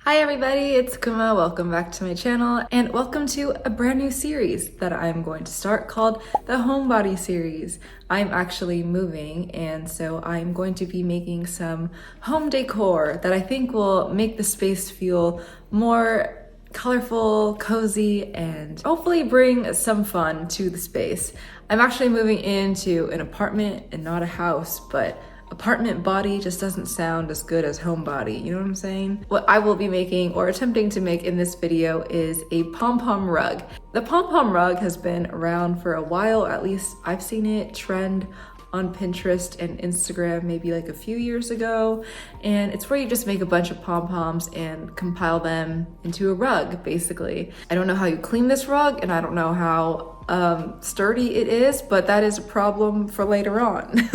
Hi everybody, it's Kuma. Welcome back to my channel and welcome to a brand new series that I'm going to start called the Homebody series. I'm actually moving and so I'm going to be making some home decor that I think will make the space feel more colorful, cozy, and hopefully bring some fun to the space. I'm actually moving into an apartment and not a house, but apartment body just doesn't sound as good as homebody, you know what I'm saying? What I will be making or attempting to make in this video is a Pom Pom Rug. The Pom Pom Rug has been around for a while, at least I've seen it trend on Pinterest and Instagram maybe like a few years ago, and it's where you just make a bunch of pom-poms and compile them into a rug, basically. I don't know how you clean this rug and I don't know how sturdy it is, but that is a problem for later on.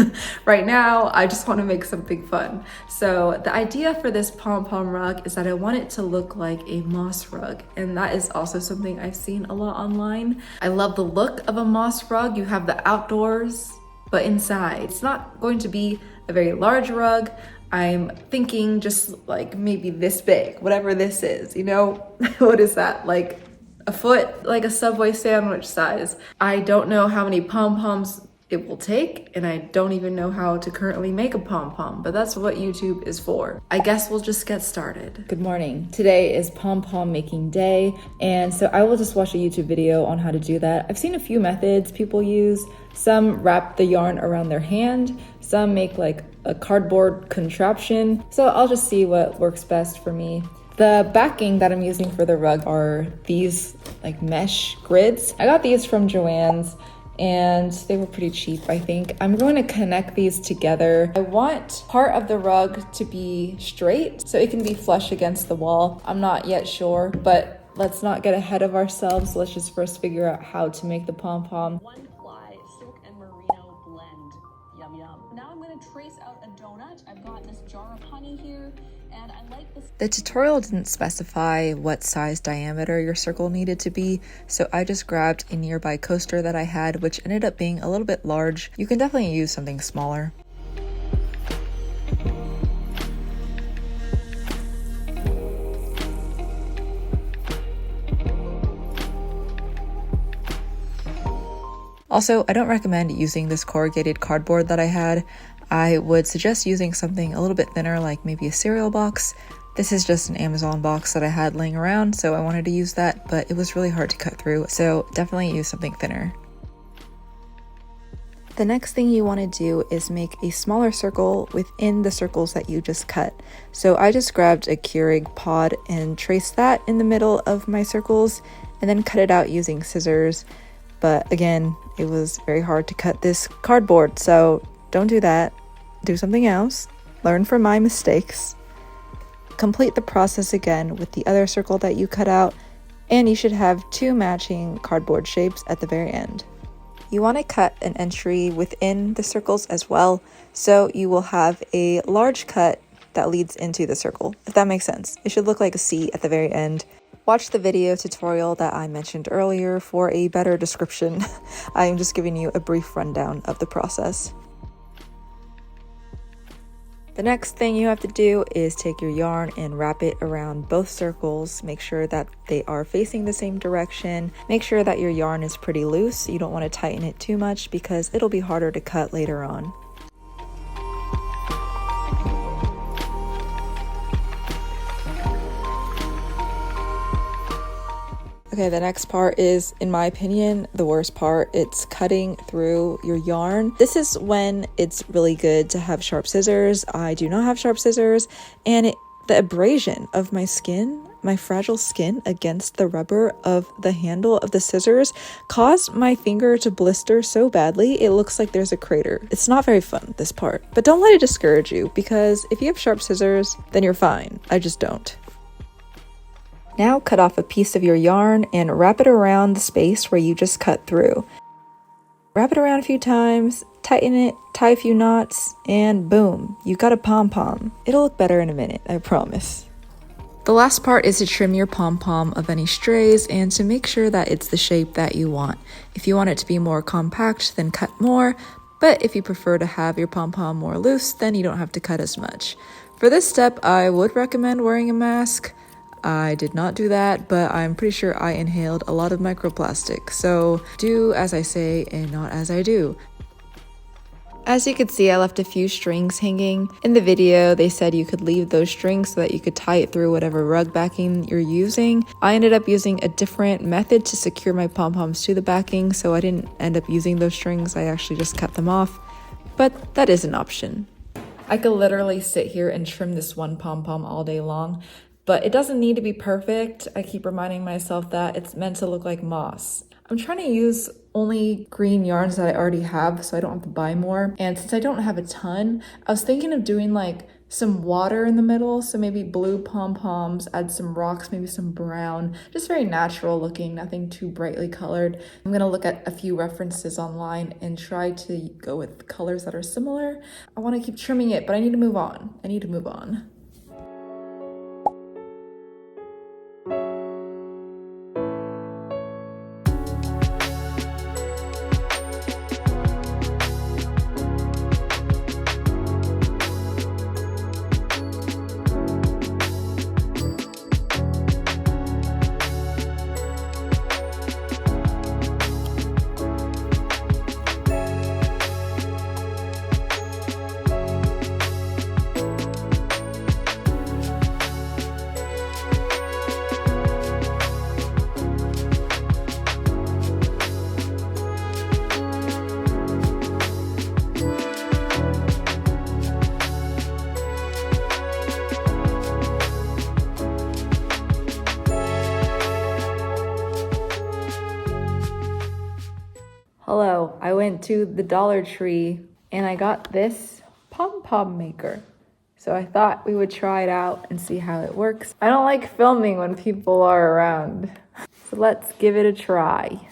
Right now, I just want to make something fun. So the idea for this pom-pom rug is that I want it to look like a moss rug, and that is also something I've seen a lot online. I love the look of a moss rug. You have the outdoors, but inside. It's not going to be a very large rug. I'm thinking just like maybe this big, whatever this is, you know? What is that, like a foot? Like a Subway sandwich size. I don't know how many pom-poms it will take, and I don't even know how to currently make a pom-pom, but that's what YouTube is for. I guess we'll just get started. Good morning. Today is pom-pom making day, and so I will just watch a YouTube video on how to do that. I've seen a few methods people use. Some wrap the yarn around their hand, some make like a cardboard contraption, so I'll just see what works best for me. The backing that I'm using for the rug are these like mesh grids. I got these from Joann's and they were pretty cheap, I think. I'm going to connect these together. I want part of the rug to be straight so it can be flush against the wall. I'm not yet sure, but let's not get ahead of ourselves. Let's just first figure out how to make the pom-pom. One ply silk and merino blend. Yum yum. Now I'm going to trace out a donut. I've got this jar of honey here, and I like this. The tutorial didn't specify what size diameter your circle needed to be, so I just grabbed a nearby coaster that I had, which ended up being a little bit large. You can definitely use something smaller. Also, I don't recommend using this corrugated cardboard that I had. I would suggest using something a little bit thinner, like maybe a cereal box. This is just an Amazon box that I had laying around, so I wanted to use that, but it was really hard to cut through, so definitely use something thinner. The next thing you want to do is make a smaller circle within the circles that you just cut. So I just grabbed a Keurig pod and traced that in the middle of my circles, and then cut it out using scissors. But again, it was very hard to cut this cardboard, so don't do that. Do something else. Learn from my mistakes. Complete the process again with the other circle that you cut out, and you should have two matching cardboard shapes at the very end. You want to cut an entry within the circles as well, so you will have a large cut that leads into the circle, if that makes sense. It should look like a C at the very end. Watch the video tutorial that I mentioned earlier for a better description. I am just giving you a brief rundown of the process. The next thing you have to do is take your yarn and wrap it around both circles. Make sure that they are facing the same direction. Make sure that your yarn is pretty loose. You don't want to tighten it too much because it'll be harder to cut later on. Okay, the next part is, in my opinion, the worst part. It's cutting through your yarn. This is when it's really good to have sharp scissors. I do not have sharp scissors, and the abrasion of my skin, my fragile skin against the rubber of the handle of the scissors caused my finger to blister so badly it looks like there's a crater. It's not very fun, this part, but don't let it discourage you, because if you have sharp scissors, then you're fine. I just don't. Now cut off a piece of your yarn and wrap it around the space where you just cut through. Wrap it around a few times, tighten it, tie a few knots, and boom, you got a pom-pom. It'll look better in a minute, I promise. The last part is to trim your pom-pom of any strays and to make sure that it's the shape that you want. If you want it to be more compact, then cut more, but if you prefer to have your pom-pom more loose, then you don't have to cut as much. For this step, I would recommend wearing a mask. I did not do that, but I'm pretty sure I inhaled a lot of microplastic. So do as I say and not as I do. As you could see, I left a few strings hanging. In the video, they said you could leave those strings so that you could tie it through whatever rug backing you're using. I ended up using a different method to secure my pom-poms to the backing, so I didn't end up using those strings. I actually just cut them off, but that is an option. I could literally sit here and trim this one pom-pom all day long, but it doesn't need to be perfect. I keep reminding myself that it's meant to look like moss. I'm trying to use only green yarns that I already have so I don't have to buy more. And since I don't have a ton, I was thinking of doing like some water in the middle. So maybe blue pom-poms, add some rocks, maybe some brown, just very natural looking, nothing too brightly colored. I'm gonna look at a few references online and try to go with colors that are similar. I wanna keep trimming it, but I need to move on. Hello, I went to the Dollar Tree and I got this pom-pom maker. So I thought we would try it out and see how it works. I don't like filming when people are around, so let's give it a try.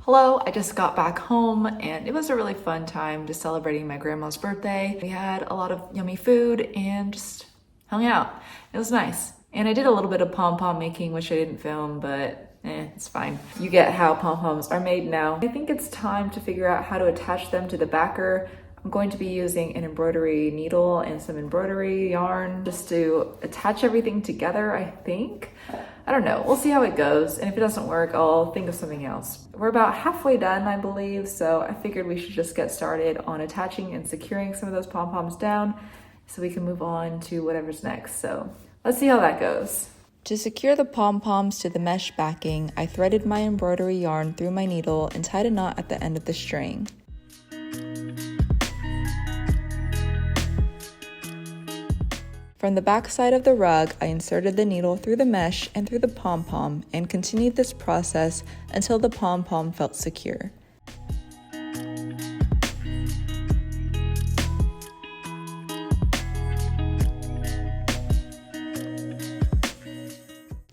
Hello, I just got back home and it was a really fun time just celebrating my grandma's birthday. We had a lot of yummy food and just hung out. It was nice. And I did a little bit of pom-pom making, which I didn't film, but it's fine. You get how pom-poms are made now. I think it's time to figure out how to attach them to the backer. I'm going to be using an embroidery needle and some embroidery yarn just to attach everything together, I think. I don't know, we'll see how it goes. And if it doesn't work, I'll think of something else. We're about halfway done, I believe. So I figured we should just get started on attaching and securing some of those pom-poms down so we can move on to whatever's next. So let's see how that goes. To secure the pom-poms to the mesh backing, I threaded my embroidery yarn through my needle and tied a knot at the end of the string. From the back side of the rug, I inserted the needle through the mesh and through the pom-pom and continued this process until the pom-pom felt secure.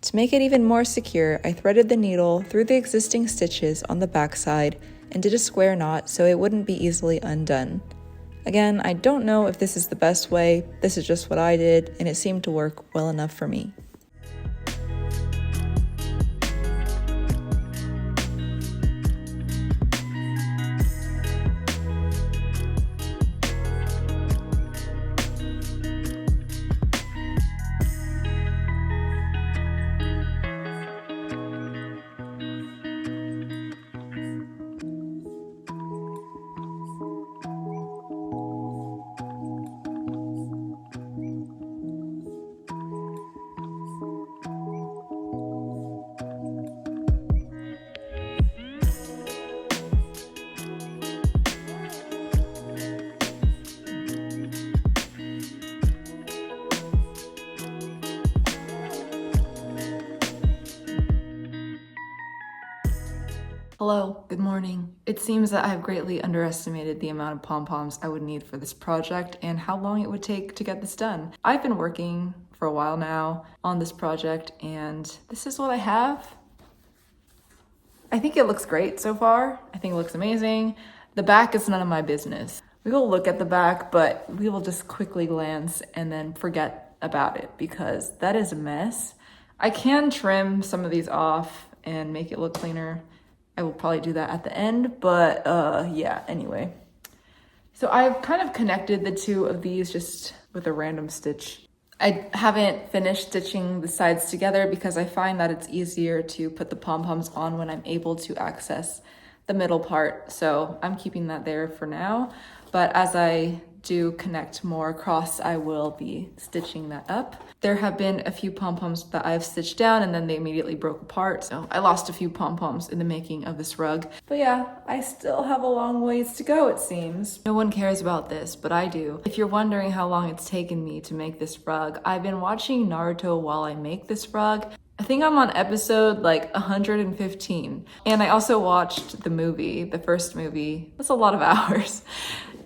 To make it even more secure, I threaded the needle through the existing stitches on the backside and did a square knot so it wouldn't be easily undone. Again, I don't know if this is the best way, this is just what I did, and it seemed to work well enough for me. Hello, good morning. It seems that I have greatly underestimated the amount of pom-poms I would need for this project and how long it would take to get this done. I've been working for a while now on this project and this is what I have. I think it looks great so far. I think it looks amazing. The back is none of my business. We will look at the back, but we will just quickly glance and then forget about it because that is a mess. I can trim some of these off and make it look cleaner. I will probably do that at the end, but yeah, anyway. So I've kind of connected the two of these just with a random stitch. I haven't finished stitching the sides together because I find that it's easier to put the pom-poms on when I'm able to access the middle part. So I'm keeping that there for now, but as I do connect more across, I will be stitching that up. There have been a few pom-poms that I've stitched down and then they immediately broke apart. So I lost a few pom-poms in the making of this rug. But yeah, I still have a long ways to go, it seems. No one cares about this, but I do. If you're wondering how long it's taken me to make this rug, I've been watching Naruto while I make this rug. I think I'm on episode like 115. And I also watched the movie, the first movie. That's a lot of hours,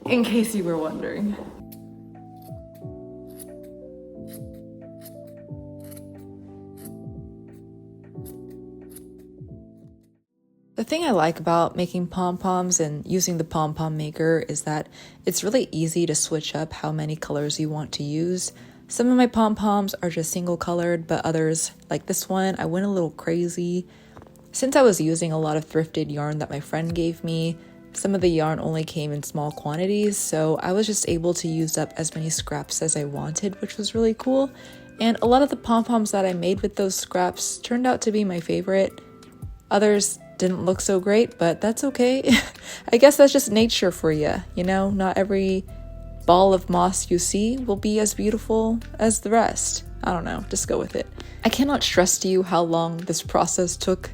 in case you were wondering. The thing I like about making pom-poms and using the pom-pom maker is that it's really easy to switch up how many colors you want to use. Some of my pom-poms are just single colored, but others, like this one, I went a little crazy. Since I was using a lot of thrifted yarn that my friend gave me, some of the yarn only came in small quantities, so I was just able to use up as many scraps as I wanted, which was really cool. And a lot of the pom-poms that I made with those scraps turned out to be my favorite. Others didn't look so great, but that's okay. I guess that's just nature for you, you know? Not every ball of moss you see will be as beautiful as the rest. I don't know, just go with it. I cannot stress to you how long this process took.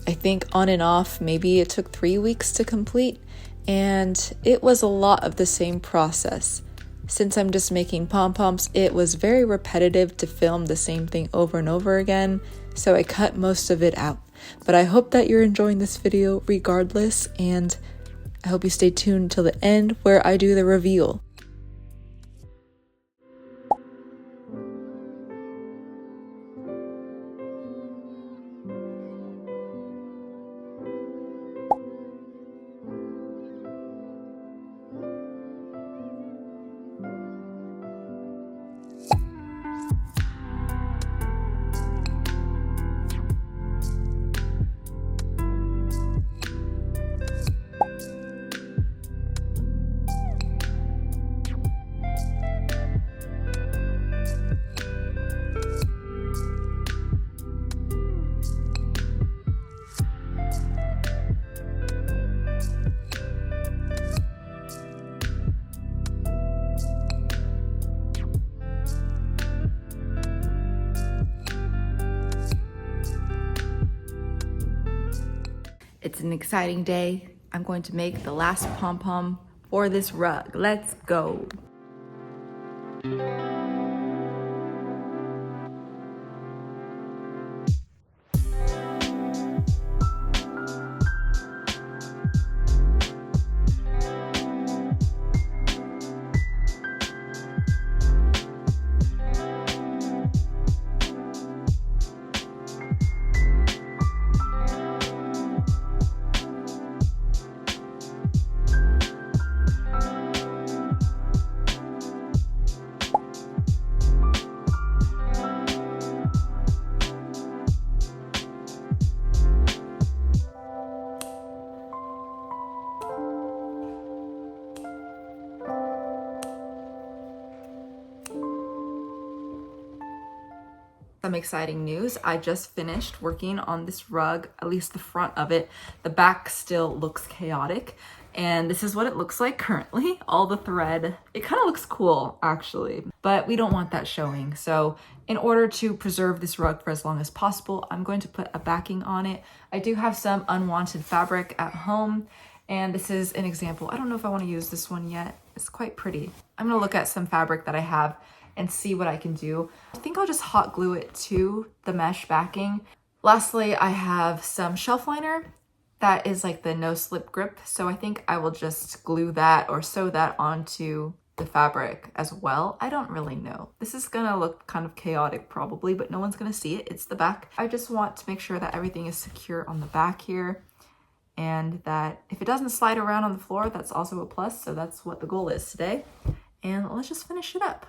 I think on and off, maybe it took 3 weeks to complete, and it was a lot of the same process. Since I'm just making pom-poms, it was very repetitive to film the same thing over and over again, so I cut most of it out. But I hope that you're enjoying this video regardless, and I hope you stay tuned till the end where I do the reveal. It's an exciting day. I'm going to make the last pom-pom for this rug. Let's go. Some exciting news. I just finished working on this rug, at least the front of it. The back still looks chaotic, and this is what it looks like currently. All the thread, it kind of looks cool actually, but we don't want that showing. So in order to preserve this rug for as long as possible, I'm going to put a backing on it. I do have some unwanted fabric at home, and this is an example. I don't know if I want to use this one yet. It's quite pretty. I'm gonna look at some fabric that I have and see what I can do. I think I'll just hot glue it to the mesh backing. Lastly, I have some shelf liner that is like the no slip grip. So I think I will just glue that or sew that onto the fabric as well. I don't really know. This is gonna look kind of chaotic probably, but no one's gonna see it. It's the back. I just want to make sure that everything is secure on the back here, and that if it doesn't slide around on the floor, that's also a plus. So that's what the goal is today. And let's just finish it up.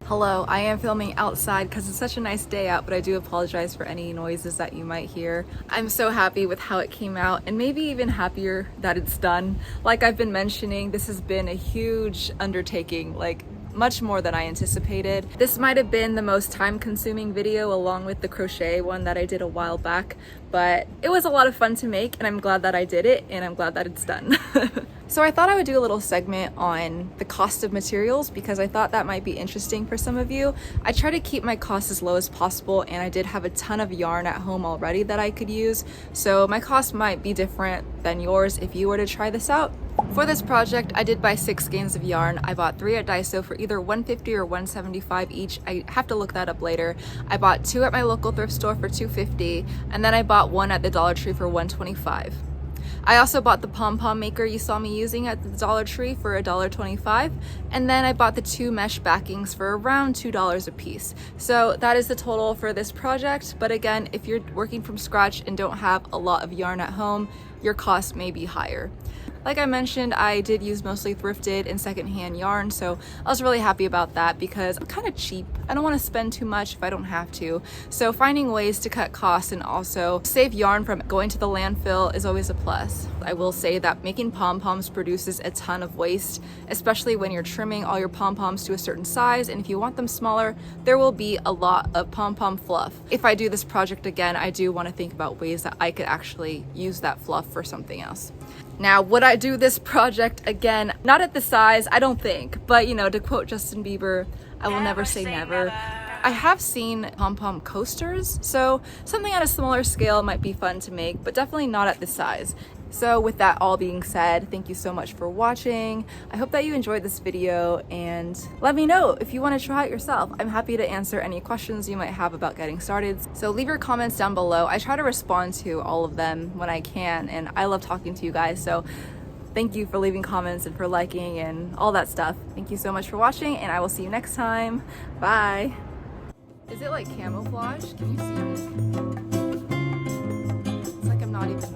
Hello, I am filming outside because it's such a nice day out, but I do apologize for any noises that you might hear. I'm so happy with how it came out, and maybe even happier that it's done. Like I've been mentioning, this has been a huge undertaking, like much more than I anticipated. This might have been the most time-consuming video along with the crochet one that I did a while back, but it was a lot of fun to make, and I'm glad that I did it, and I'm glad that it's done. So I thought I would do a little segment on the cost of materials because I thought that might be interesting for some of you. I try to keep my costs as low as possible, and I did have a ton of yarn at home already that I could use, so my cost might be different than yours if you were to try this out. For this project, I did buy 6 skeins of yarn. I bought 3 at Daiso for either $150 or $175 each. I have to look that up later. I bought 2 at my local thrift store for $250, and then I bought 1 at the Dollar Tree for $125. I also bought the pom pom maker you saw me using at the Dollar Tree for $1.25, and then I bought the 2 mesh backings for around $2 a piece. So that is the total for this project, but again, if you're working from scratch and don't have a lot of yarn at home, your cost may be higher. Like I mentioned, I did use mostly thrifted and secondhand yarn, so I was really happy about that because I'm kind of cheap. I don't want to spend too much if I don't have to. So finding ways to cut costs and also save yarn from going to the landfill is always a plus. I will say that making pom-poms produces a ton of waste, especially when you're trimming all your pom-poms to a certain size, and if you want them smaller, there will be a lot of pom-pom fluff. If I do this project again, I do want to think about ways that I could actually use that fluff for something else. Now, would I do this project again? Not at the size, I don't think, but you know, to quote Justin Bieber, I will never say never. I have seen pom-pom coasters, so something at a smaller scale might be fun to make, but definitely not at this size. So with that all being said, thank you so much for watching. I hope that you enjoyed this video, and let me know if you want to try it yourself. I'm happy to answer any questions you might have about getting started. So leave your comments down below. I try to respond to all of them when I can, and I love talking to you guys. So thank you for leaving comments and for liking and all that stuff. Thank you so much for watching, and I will see you next time. Bye. Is it like camouflage? Can you see me? It's like I'm not even